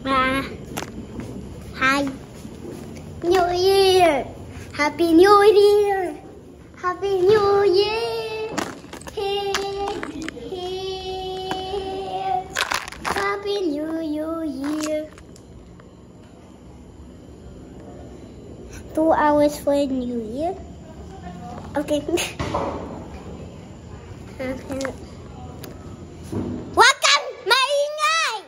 Hi. New Year. Happy New Year. Happy New Year. Here. Happy New Year. 2 hours for New Year. Okay. Wag kang maingay!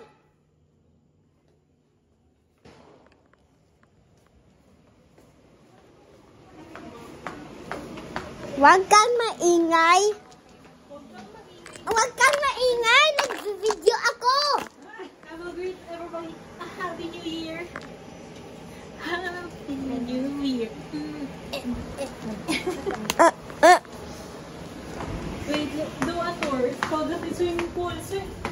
Wag kang maingay! Wag kang maingay! Nag-video ako! I will greet everybody a Happy New Year! Happy New Year! Wait, do a tour. Show the swimming pool.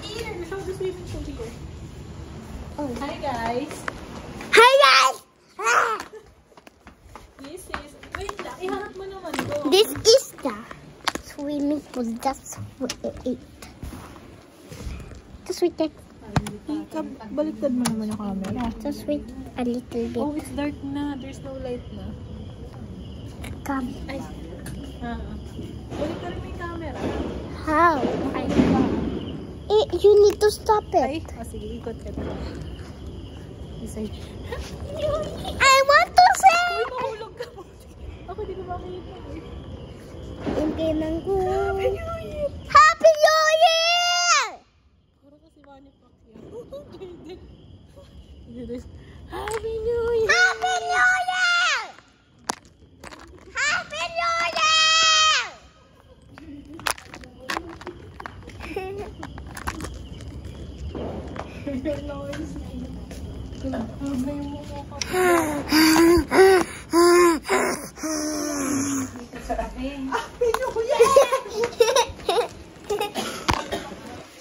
Here, show the swimming pool here. Oh. Hi guys! Hi guys! Ah! This is... Wait lang, iharap mo naman to. This is the swimming pool. That's it. Just wait. Baliktad mo naman yung camera. Just wait a little bit. Oh, it's dark na. There's no light na. Come. Ay. Baliktad mo yung camera. How? Ay, You need to stop Ay, it. sige, ikot ka ito. Isay. I want to say. Uy, mahulog ka. Ako di ko makita. Hindi nang go. Happy New Year! Happy New Year! Parang kasi Manny Pacquiao. Happy New Year! Happy New Year! Happy New Year! Your noise. May mukha ka. Happy New Year!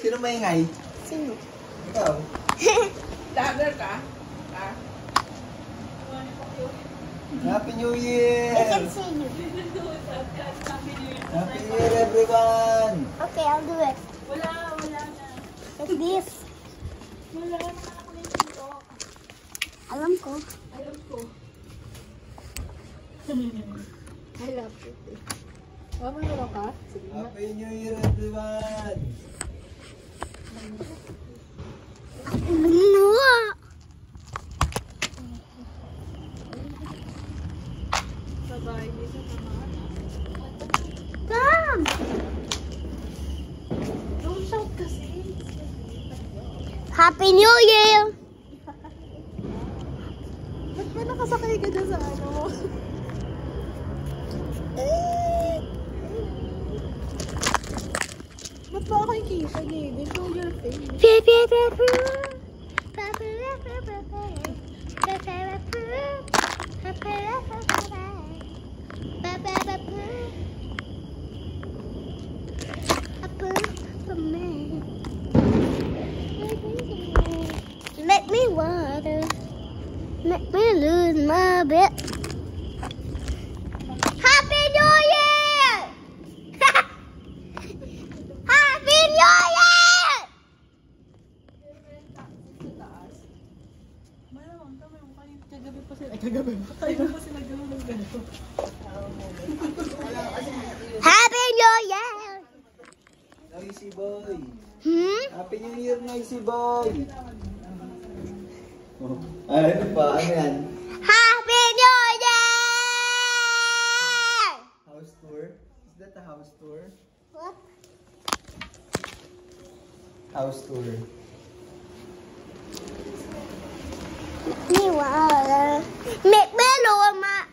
Sino maingay? Sino? Ikaw. Dagger ka? Happy New Year! I can see you. Happy New Year, everyone! Okay, I'll do it. Wala na. Like this. Wala na ako na dito. Alam ko. Alam ko. I love it. Mamalo ka? Sige na. Happy New Year, everyone! No. Bye-bye. Dito naman. Come. Don't shout kasi. Happy New Year. Ba't ba nakasakay ka dyan sa ano? Ba't ba ako ikita, Gaby? Show your face. Let me water. Let me lose my bet. Happy New Year! Happy New Year! Malamang kami, kagabi pa sila. Kagabi pa sila gano'n ng gano'n. Happy New Year! Noisy boy! Hmm? Happy New Year, Noisy boy! Oh, ano pa? Ano yan? Happy New Year! House tour? Is that a house tour? What? House tour. Me water. Make me lower my